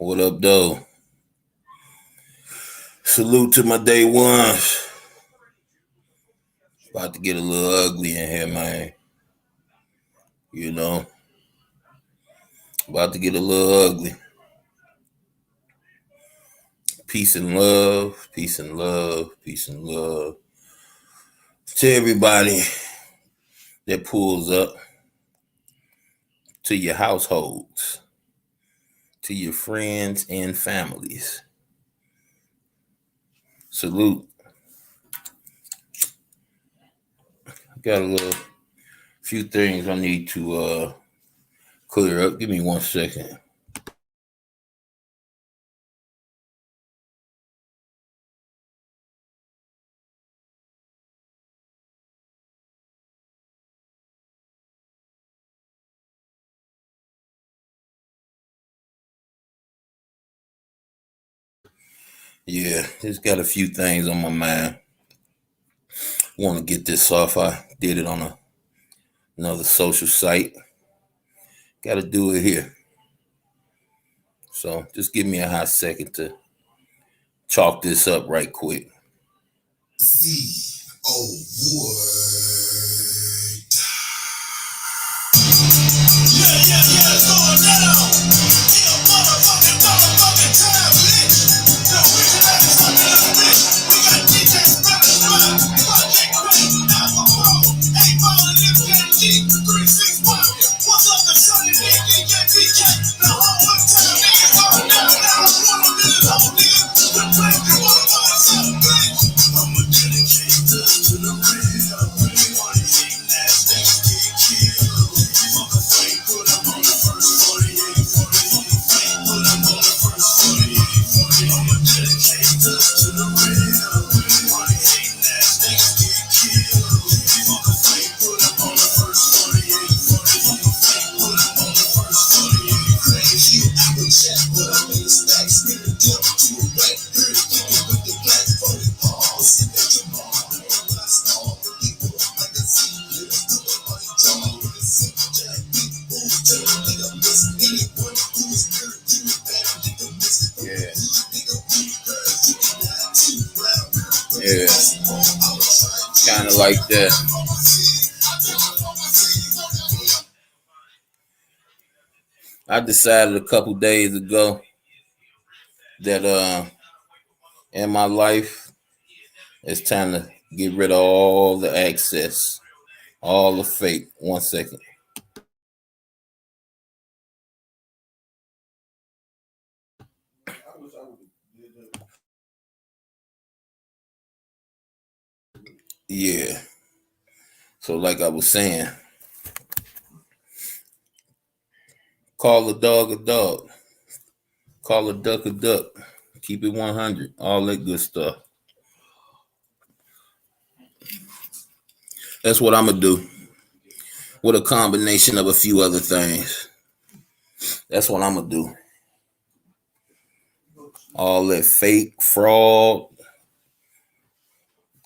What up, though? Salute to my day ones. About to get a little ugly in here, man. You know, about to get a little ugly. Peace and love, peace and love, peace and love to everybody that pulls up, to your households, to your friends and families. Salute. Got a little few things I need to clear up. Give me 1 second. Yeah, just got a few things on my mind. Want to get this off. I did it on another social site. Got to do it here. So just give me a hot second to chalk this up right quick. It's going down. Motherfucking time, bitch. The originator fucking little bitch. We got DJ Brothers Drive, Project Crazy, Alpha Pro, 8 Ball and MKG, 361. What's up, the Sunny D, DJ PK? The whole one time, niggas all down. Now I want to do this whole nigga. The place you want to know yourself, bitch. I'ma dedicate this to the real. Everybody hating ass niggas get killed. Motherfucker, put them on the first 48, 48. Put them on the first 48, 48. I'ma dedicate this to the real. Everybody hating ass niggas get killed. Motherfucker, put them on the first 48, 48. Put them on the first 48. Crazy, I would check, but I'm in the stacks. Spin the jump to a right. Heard it kicking with the black 40 balls. Sit at your mom. I stall the people magazine. Lives to the money jaw. With a single jack. Big move. Tell a nigga miss anyone who is married to a bad nigga miss it. Yeah. Nigga, we heard you can die too loud. Yeah. Kind of like that. I decided a couple days ago that in my life it's time to get rid of all the access, all the fake. 1 second. Yeah. So like I was saying, call a dog a dog. Call a duck a duck. Keep it 100. All that good stuff. That's what I'm going to do. With a combination of a few other things. That's what I'm going to do. All that fake fraud,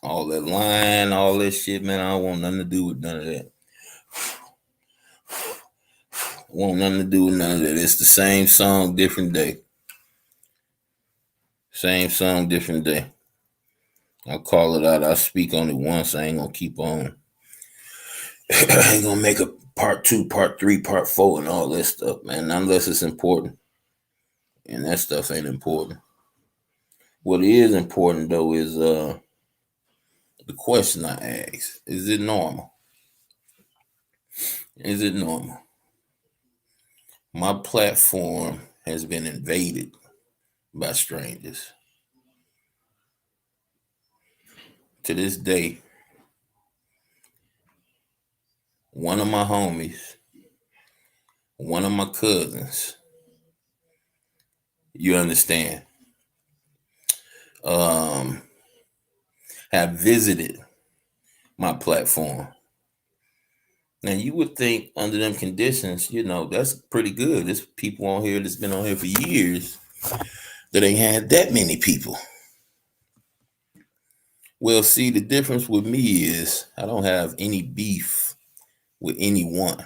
all that lying, all that shit, man. I don't want nothing to do with none of that. Want nothing to do with none of that. It's the same song, different day. Same song, different day. I'll call it out. I'll speak on it once. I ain't going to keep on. I ain't going to make a part 2, part 3, part 4, and all this stuff, man. Unless it's important. And that stuff ain't important. What is important, though, is the question I asked. Is it normal? Is it normal? My platform has been invaded by strangers. To this day, one of my homies, one of my cousins, you understand, have visited my platform. Now, you would think under them conditions, that's pretty good. There's people on here that's been on here for years that ain't had that many people. Well, see, the difference with me is I don't have any beef with anyone.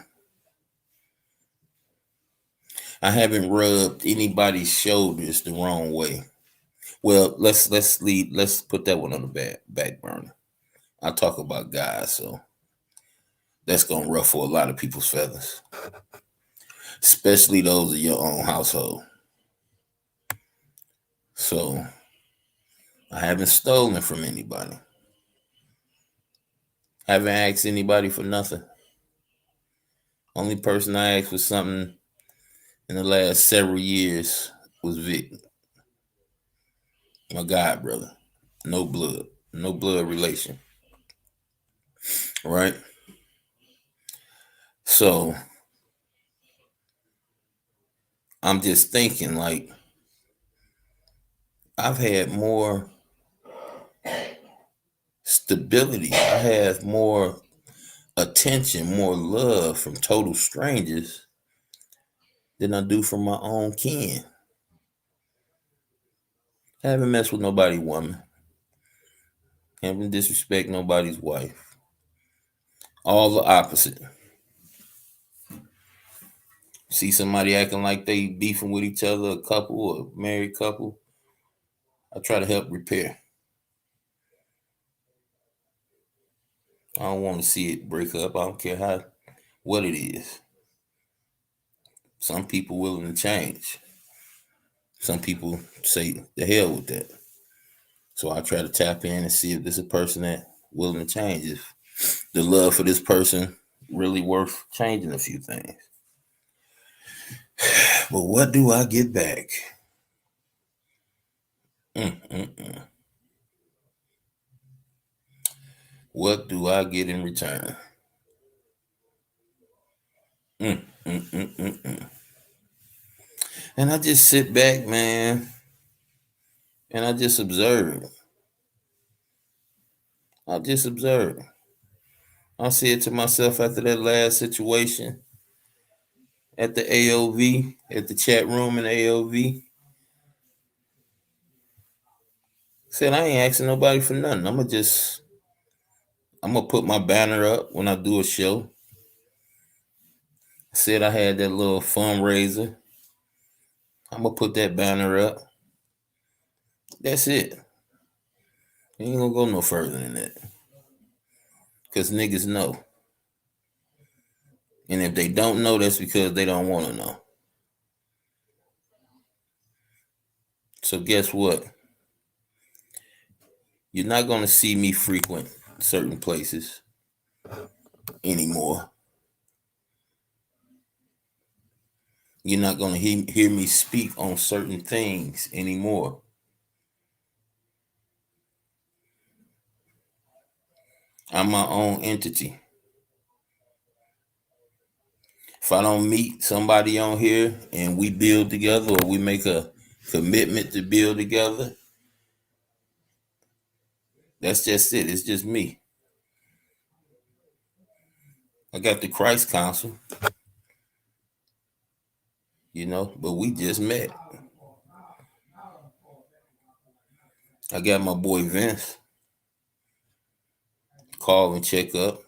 I haven't rubbed anybody's shoulders the wrong way. Well, let's put that one on the back burner. I talk about guys, so that's gonna ruffle a lot of people's feathers, especially those of your own household. So I haven't stolen from anybody. Haven't asked anybody for nothing. Only person I asked for something in the last several years was Vic, my god brother. No blood relation, right? So I'm just thinking, like, I've had more stability. I have more attention, more love from total strangers than I do from my own kin. I haven't messed with nobody's woman. Haven't disrespect nobody's wife. All the opposite. See somebody acting like they beefing with each other, a couple or married couple, I try to help repair. I don't want to see it break up. I don't care what it is. Some people willing to change. Some people say the hell with that. So I try to tap in and see if there's a person that willing to change. If the love for this person really worth changing a few things. But what do I get back? Mm-mm-mm. What do I get in return? Mm-mm-mm-mm-mm. And I just sit back, man, and I just observe. I just observe. I said to myself after that last situation at the AOV, at the chat room in AOV, said I ain't asking nobody for nothing. I'm gonna put my banner up when I do a show. Said I had that little fundraiser. I'm gonna put that banner up. That's it. Ain't gonna go no further than that. Cause niggas know. And if they don't know, that's because they don't want to know. So guess what? You're not gonna see me frequent certain places anymore. You're not gonna hear me speak on certain things anymore. I'm my own entity. If I don't meet somebody on here and we build together or we make a commitment to build together, that's just it. It's just me. I got the Christ Council, but we just met. I got my boy Vince, call and check up.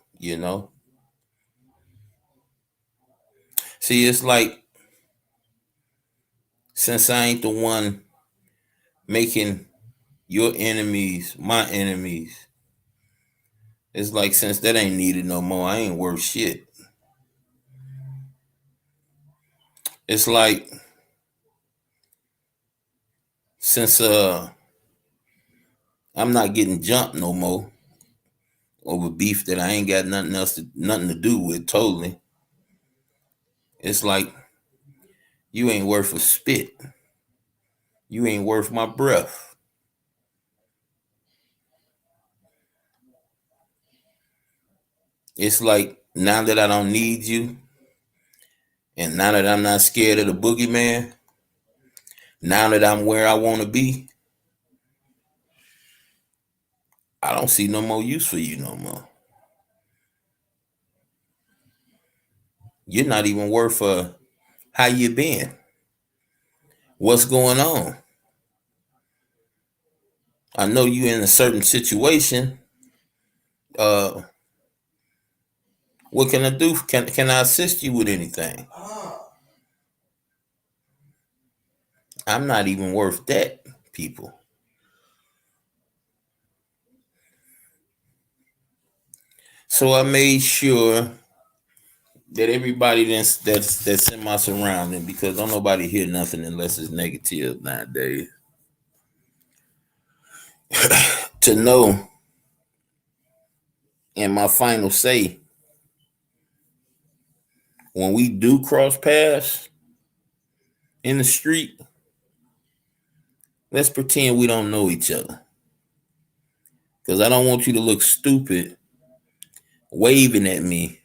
See, it's like, since I ain't the one making your enemies my enemies, it's like, since that ain't needed no more, I ain't worth shit. It's like, since I'm not getting jumped no more over beef that I ain't got nothing to do with totally. It's like, you ain't worth a spit. You ain't worth my breath. It's like, now that I don't need you, and now that I'm not scared of the boogeyman, now that I'm where I want to be, I don't see no more use for you no more. You're not even worth how you been. What's going on? I know you in a certain situation. Uh, what can I do? Can I assist you with anything? I'm not even worth that, people. So I made sure that everybody that's in my surrounding, because don't nobody hear nothing unless it's negative nowadays, to know. And my final say, when we do cross paths in the street, let's pretend we don't know each other. Because I don't want you to look stupid waving at me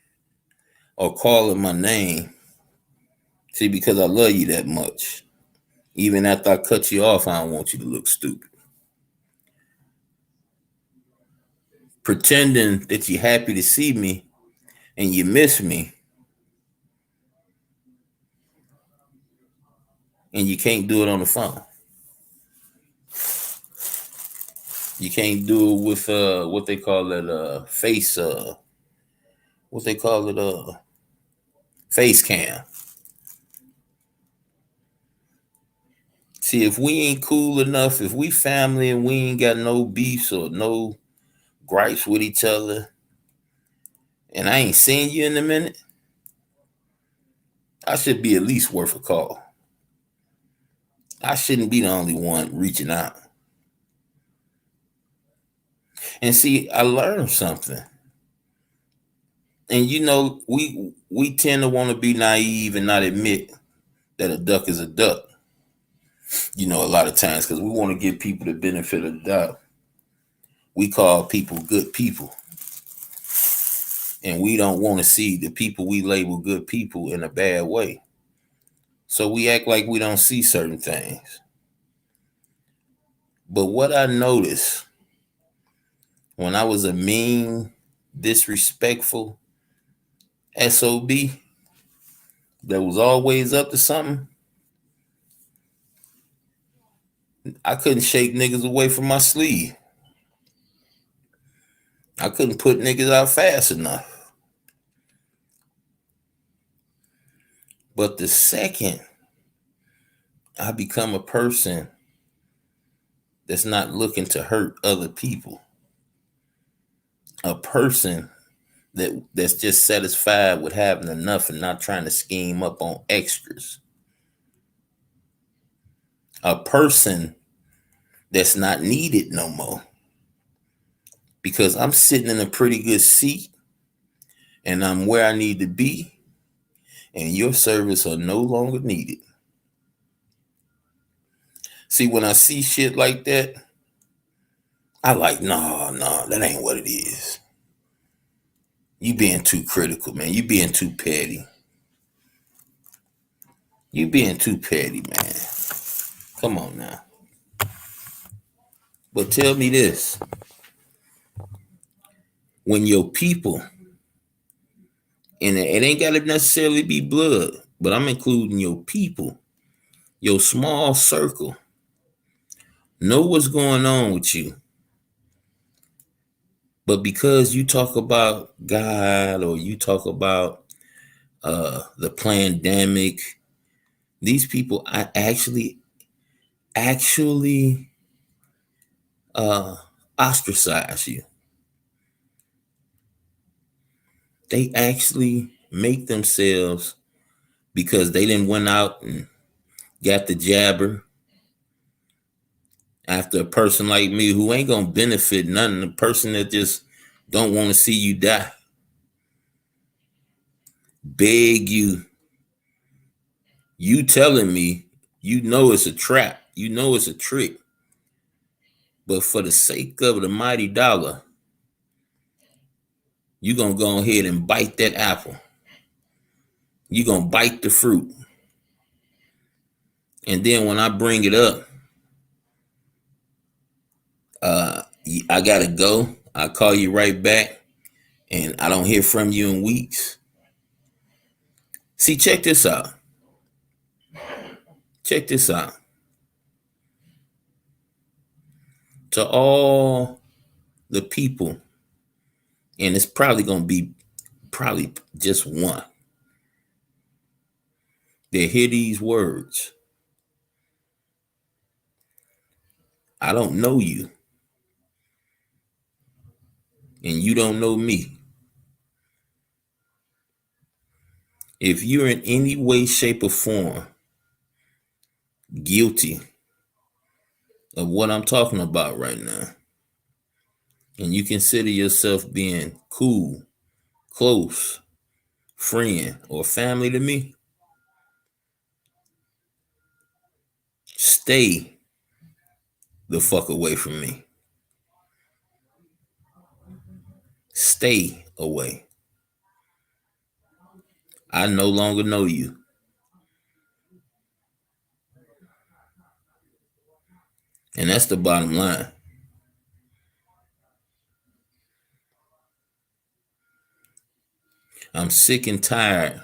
or calling my name. See, because I love you that much. Even after I cut you off, I don't want you to look stupid. Pretending that you're happy to see me and you miss me and you can't do it on the phone. You can't do it with what they call it face what they call it face cam. See, if we ain't cool enough, if we family and we ain't got no beefs or no gripes with each other, and I ain't seen you in a minute, I should be at least worth a call. I shouldn't be the only one reaching out. And see, I learned something. And we tend to want to be naive and not admit that a duck is a duck. A lot of times, because we want to give people the benefit of the doubt. We call people good people. And we don't want to see the people we label good people in a bad way. So we act like we don't see certain things. But what I noticed when I was a mean, disrespectful SOB that was always up to something, I couldn't shake niggas away from my sleeve. I couldn't put niggas out fast enough. But the second I become a person that's not looking to hurt other people, a person that's just satisfied with having enough and not trying to scheme up on extras, a person that's not needed no more, because I'm sitting in a pretty good seat and I'm where I need to be, and your service are no longer needed. See, when I see shit like that, I like, nah, that ain't what it is. You being too critical, man. You being too petty. You being too petty, man. Come on now. But tell me this. When your people, and it ain't got to necessarily be blood, but I'm including your people, your small circle, know what's going on with you. But because you talk about God or you talk about the pandemic, these people I actually ostracize you. They actually make themselves, because they didn't went out and got the jabber after a person like me who ain't gonna benefit nothing, a person that just don't want to see you die, beg you telling me it's a trap, it's a trick, but for the sake of the mighty dollar, you gonna go ahead and bite that apple. You gonna bite the fruit. And then when I bring it up, I gotta go. I call you right back, and I don't hear from you in weeks. See, check this out. Check this out. To all the people, and it's probably gonna be just one that hear these words, I don't know you, and you don't know me. If you're in any way, shape, or form guilty of what I'm talking about right now, and you consider yourself being cool, close, friend, or family to me, stay the fuck away from me. Stay away. I no longer know you. And that's the bottom line. I'm sick and tired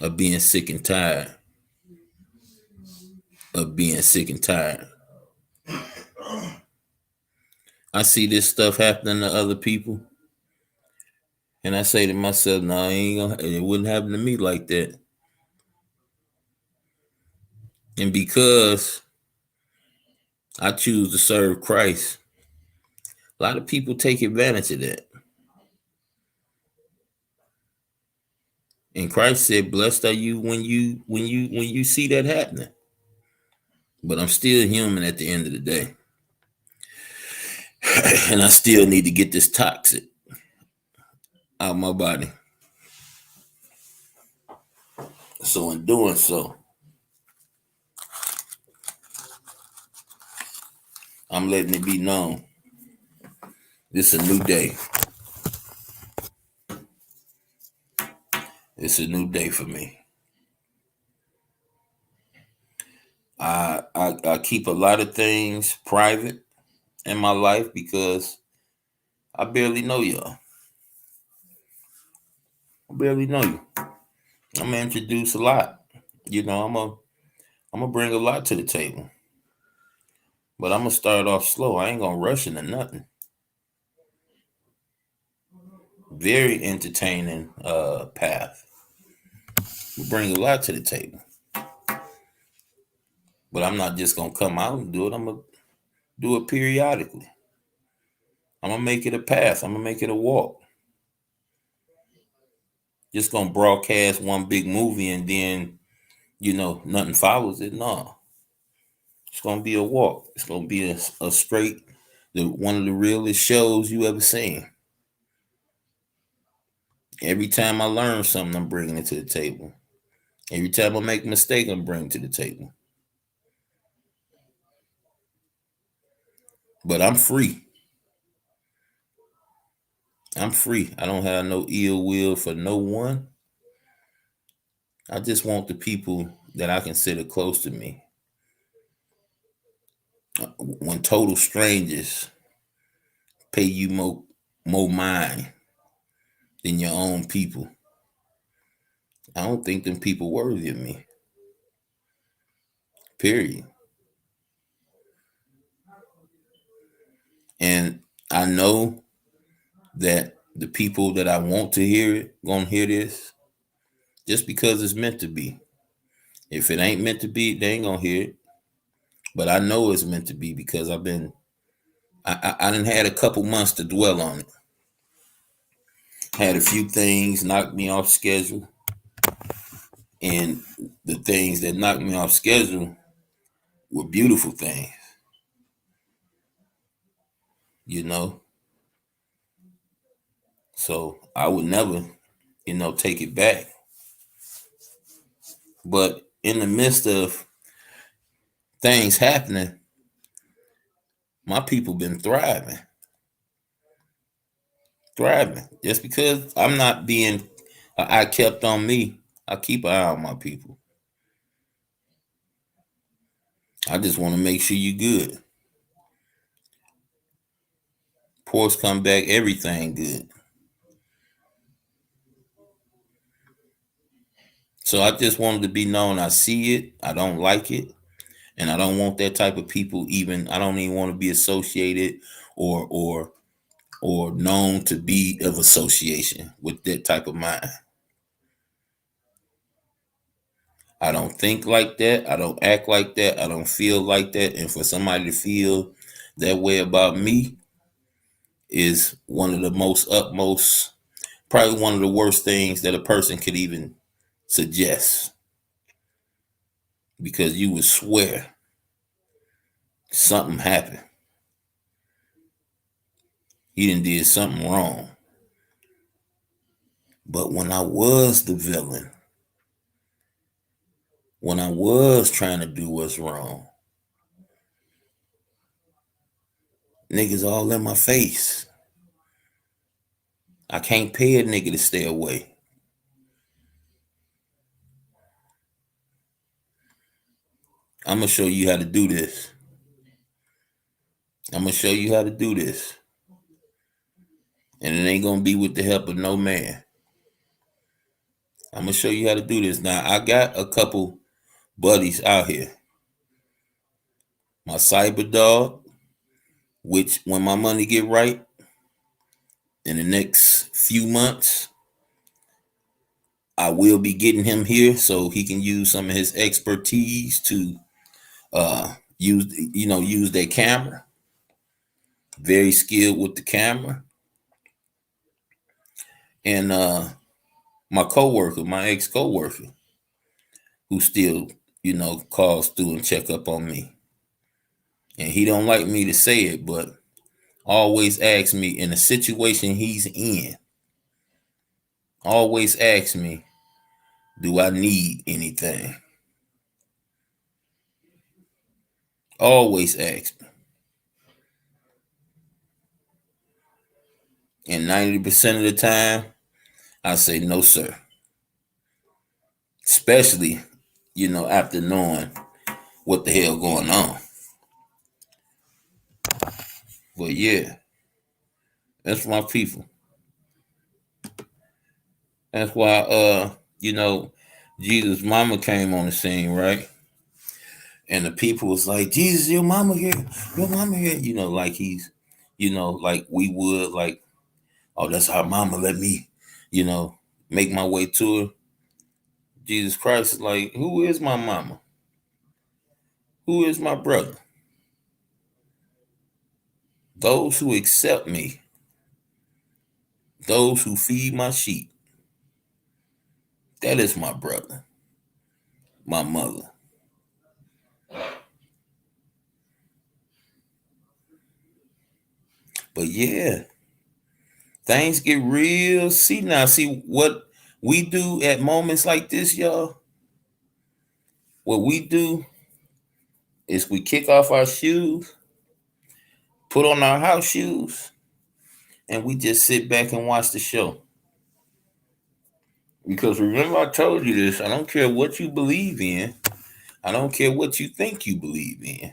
of being sick and tired of being sick and tired. I see this stuff happening to other people, and I say to myself, no, it wouldn't happen to me like that. And because I choose to serve Christ, a lot of people take advantage of that. And Christ said, blessed are you when you see that happening. But I'm still human at the end of the day. And I still need to get this toxic out of my body. So in doing so, I'm letting it be known. This is a new day. It's a new day for me. I keep a lot of things private in my life because I barely know y'all. I barely know you. I'm gonna introduce a lot. I'm gonna bring a lot to the table. But I'm gonna start off slow. I ain't gonna rush into nothing. Very entertaining path. We bring a lot to the table. But I'm not just gonna come out and do it. I'm gonna do it periodically. I'm gonna make it a path. I'm gonna make it a walk. Just gonna broadcast one big movie and then, nothing follows it. No. It's gonna be a walk. It's gonna be a straight, one of the realest shows you ever seen. Every time I learn something, I'm bringing it to the table. Every time I make a mistake, I'm bringing it to the table. But I'm free. I'm free. I don't have no ill will for no one. I just want the people that I consider close to me. When total strangers pay you more mind than your own people, I don't think them people worthy of me. Period. And I know that the people that I want to hear it gonna hear this just because it's meant to be. If it ain't meant to be, they ain't gonna hear it. But I know it's meant to be because I done had a couple months to dwell on it. Had a few things knock me off schedule. And the things that knocked me off schedule were beautiful things. you know. So I would never, take it back. But in the midst of things happening, my people been thriving. Thriving. Just because I'm not being I kept on me, I keep an eye on my people. I just want to make sure you good. Ports come back, everything good. So I just wanted to be known. I see it. I don't like it. And I don't want that type of people even. I don't even want to be associated or known to be of association with that type of mind. I don't think like that. I don't act like that. I don't feel like that. And for somebody to feel that way about me is one of the most utmost, probably one of the worst things that a person could even suggest. Because you would swear something happened. He done did something wrong. But when I was the villain, when I was trying to do what's wrong, niggas all in my face. I can't pay a nigga to stay away. I'm gonna show you how to do this. I'm gonna show you how to do this. And it ain't gonna be with the help of no man. I'm gonna show you how to do this. Now, I got a couple buddies out here. My cyber dog, which when my money get right in the next few months, I will be getting him here so he can use some of his expertise to use that camera. Very skilled with the camera. And my coworker, my ex-coworker, who still, calls through and check up on me. And he don't like me to say it, but always asks me in the situation he's in. Always asks me, do I need anything? Always asks me. And 90% of the time, I say no, sir. Especially, after knowing what the hell going on. But yeah, that's my people. That's why Jesus' mama came on the scene, right? And the people was like, Jesus, your mama here, your mama here. Like he's, like we would, like, oh, that's our mama, let me, make my way to her. Jesus Christ is like, who is my mama? Who is my brother? Those who accept me, those who feed my sheep, that is my brother, my mother. But yeah, things get real. See what we do at moments like this, y'all. What we do is we kick off our shoes, put on our house shoes, and we just sit back and watch the show. Because remember, I told you this, I don't care what you believe in. I don't care what you think you believe in.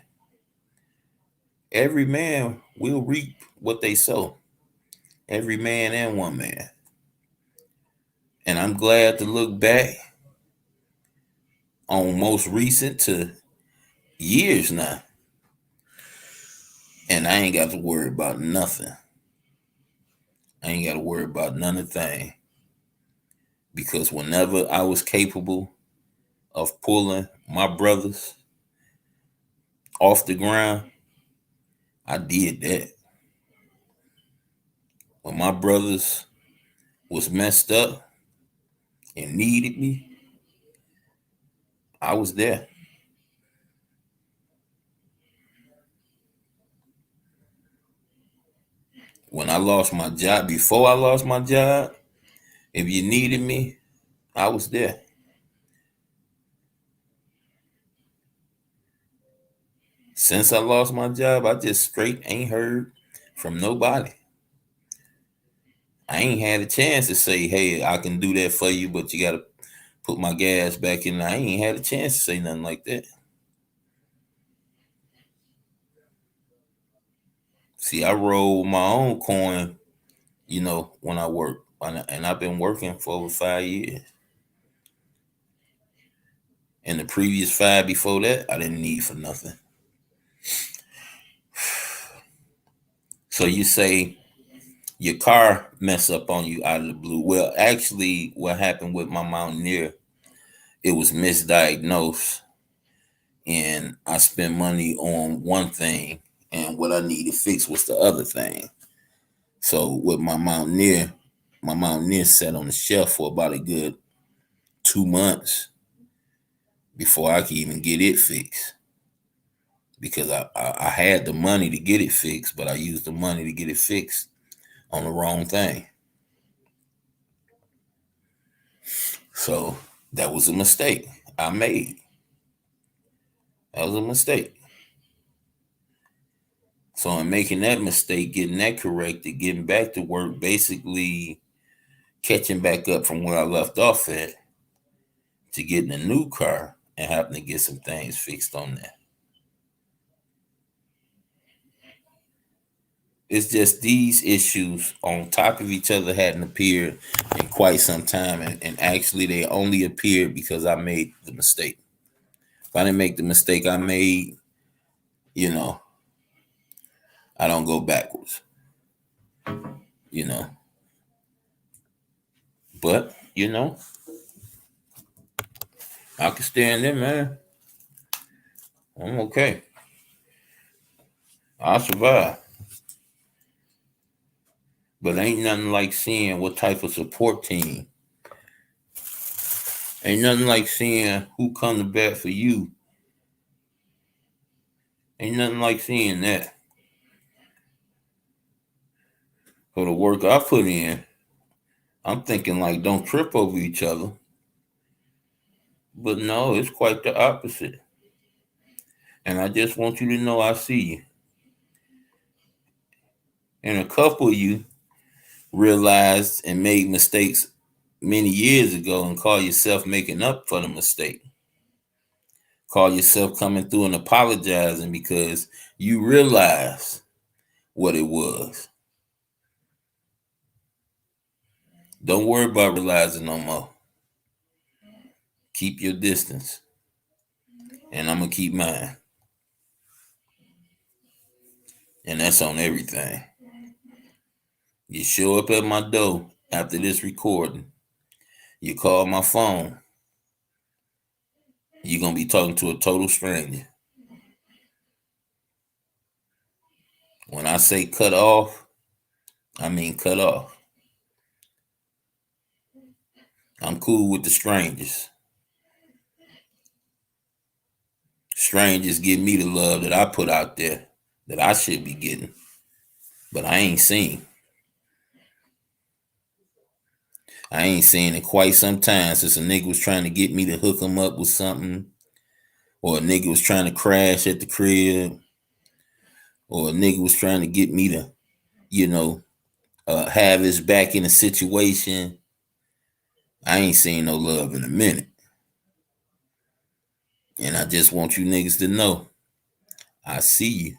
Every man will reap what they sow. Every man and woman. And I'm glad to look back on most recent to years now. And I ain't got to worry about nothing. I ain't got to worry about none of the thing. Because whenever I was capable of pulling my brothers off the ground, I did that. When my brothers was messed up and needed me, I was there. When I lost my job, before I lost my job, if you needed me, I was there. Since I lost my job, I just straight ain't heard from nobody. I ain't had a chance to say, hey, I can do that for you, but you got to put my gas back in. I ain't had a chance to say nothing like that. See, I roll my own coin, when I work. And I've been working for over 5 years. And the previous 5 before that, I didn't need for nothing. So you say your car mess up on you out of the blue. Well, actually, what happened with my Mountaineer it was misdiagnosed, and I spent money on one thing, and what I needed fixed was the other thing. So with my Mountaineer sat on the shelf for about a good 2 months before I could even get it fixed. Because I had the money to get it fixed, but I used the money to get it fixed on the wrong thing. So that was a mistake I made. That was a mistake. So in making that mistake, getting that corrected, getting back to work, basically catching back up from where I left off at to getting a new car and having to get some things fixed on that. It's just these issues on top of each other hadn't appeared in quite some time, and actually they only appeared because I made the mistake. If I didn't make the mistake I made, you know, I don't go backwards, you know. But, I can stand there, man. I'm okay. I'll survive. But ain't nothing like seeing what type of support team. Ain't nothing like seeing who come to bat for you. Ain't nothing like seeing that. For the work I put in, I'm thinking like don't trip over each other. But no, it's quite the opposite. And I just want you to know I see you. And a couple of you realized and made mistakes many years ago and call yourself making up for the mistake. Call yourself coming through and apologizing because you realize what it was. Don't worry about realizing no more. Keep your distance. And I'm going to keep mine. And that's on everything. You show up at my door after this recording. You call my phone. You're going to be talking to a total stranger. When I say cut off, I mean cut off. I'm cool with the strangers. Strangers give me the love that I put out there that I should be getting. But I ain't seen. I ain't seen in quite some time since a nigga was trying to get me to hook him up with something, or a nigga was trying to crash at the crib, or a nigga was trying to get me to, have his back in a situation. I ain't seen no love in a minute. And I just want you niggas to know, I see you.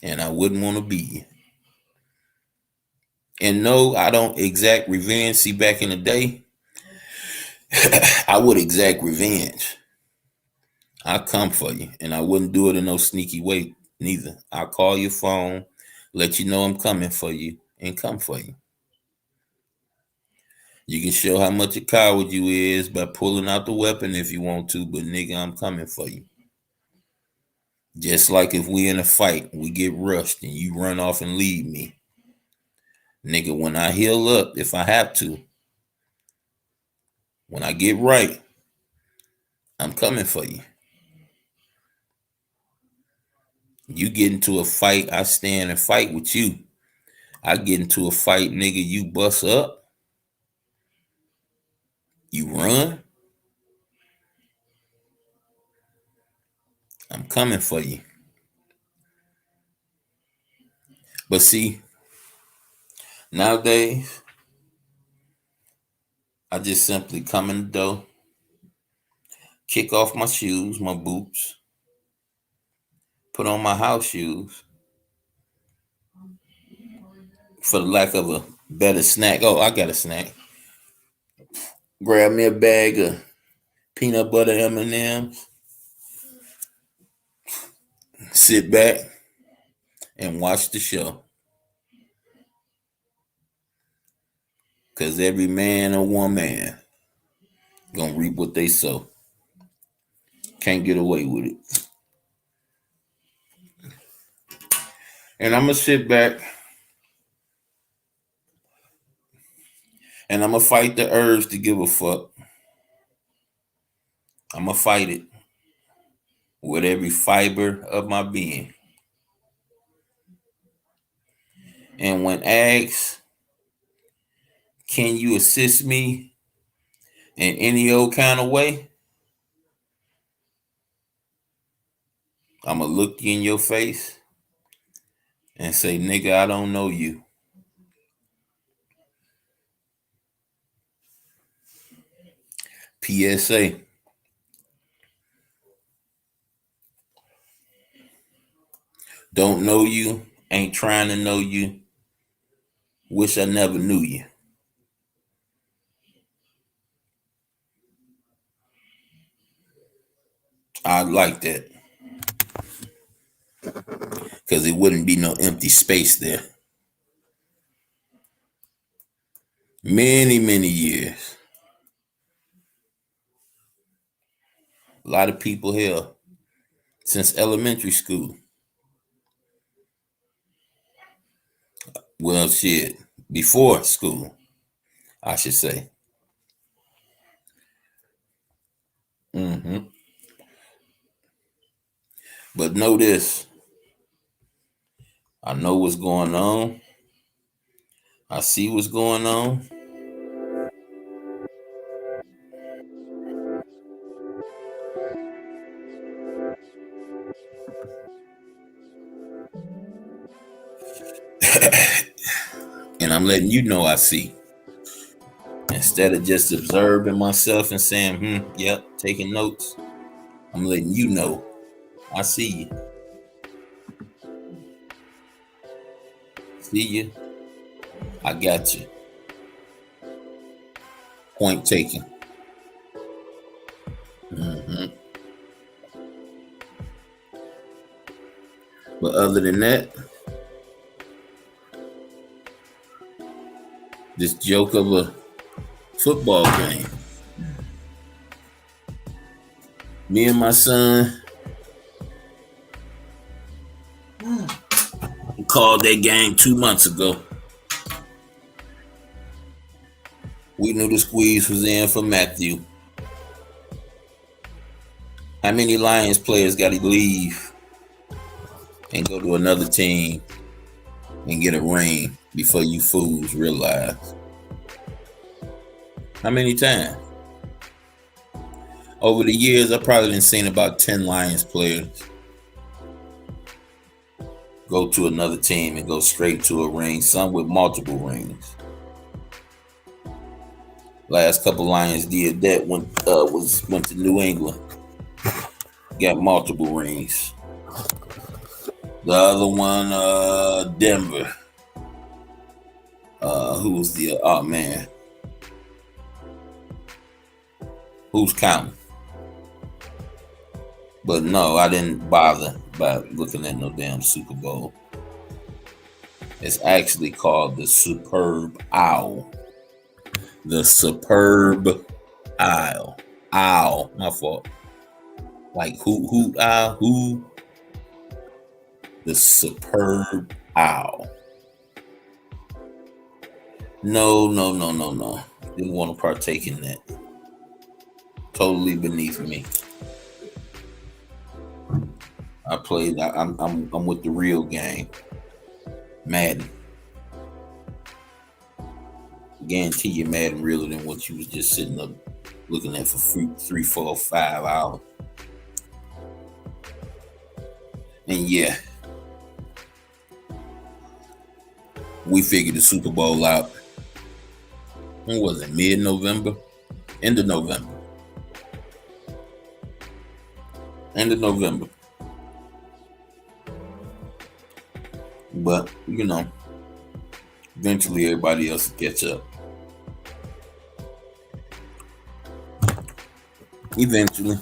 And I wouldn't want to be you. And no, I don't exact revenge. See, back in the day, I would exact revenge. I come for you, and I wouldn't do it in no sneaky way neither. I call your phone, let you know I'm coming for you, and come for you. You can show how much a coward you is by pulling out the weapon if you want to, but nigga, I'm coming for you. Just like if we in a fight, we get rushed, and you run off and leave me. Nigga, when I heal up, if I have to, when I get right, I'm coming for you. You get into a fight, I stand and fight with you. I get into a fight, nigga, you bust up, you run, I'm coming for you. But see, nowadays, I just simply come in the door, kick off my shoes, my boots, put on my house shoes, for the lack of a better snack. Oh, I got a snack. Grab me a bag of peanut butter M&Ms, sit back, and watch the show. Because every man or woman Gonna reap what they sow. Can't get away with it. And I'm gonna sit back and I'm gonna fight the urge to give a fuck. I'm gonna fight it with every fiber of my being. And when asked, can you assist me in any old kind of way? I'm gonna look you in your face and say, nigga, I don't know you. PSA. Don't know you, ain't trying to know you. Wish I never knew you. I like that because it wouldn't be no empty space there. Many, many years. A lot of people here since elementary school. Well, shit, before school, I should say. But know this. I know what's going on. I see what's going on. And I'm letting you know I see. Instead of just observing myself and saying, yep, taking notes, I'm letting you know I see you. See you. I got you. Point taken. But other than that, this joke of a football game. Me and my son called that game 2 months ago. We knew the squeeze was in for Matthew. How many Lions players got to leave and go to another team and get a ring before you fools realize? How many times? Over the years, I probably done seen about 10 Lions players go to another team and go straight to a ring, some with multiple rings. Last couple Lions did that went to New England, got multiple rings. The other one, Denver. Who was the man? Who's counting? But no, I didn't bother by looking at no damn Super Bowl. It's actually called the Superb Owl. The Superb Owl. Owl. My fault. Like hoot owl. Who? The Superb Owl. No. Didn't want to partake in that. Totally beneath me. I played. I'm with the real game. Madden. Guarantee you Madden realer than what you was just sitting up looking at for 3, 4, 5 hours. And yeah, we figured the Super Bowl out. When was it? Mid-November? End of November. But, eventually everybody else will catch up. Eventually.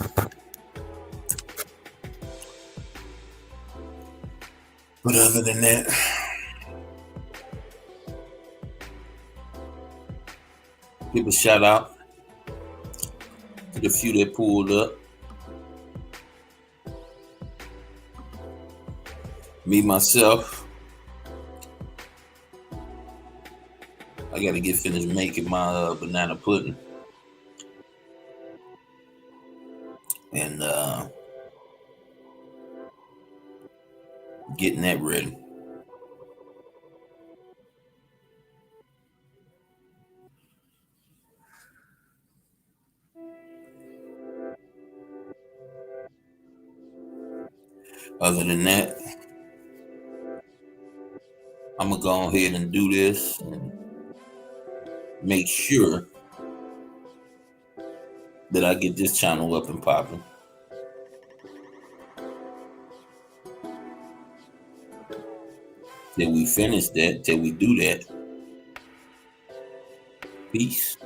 But other than that, give a shout out to the few that pulled up. Me myself, I got to get finished making my banana pudding and getting that ready. Other than that, I'm gonna go ahead and do this and make sure that I get this channel up and popping. Till we finish that, till we do that. Peace.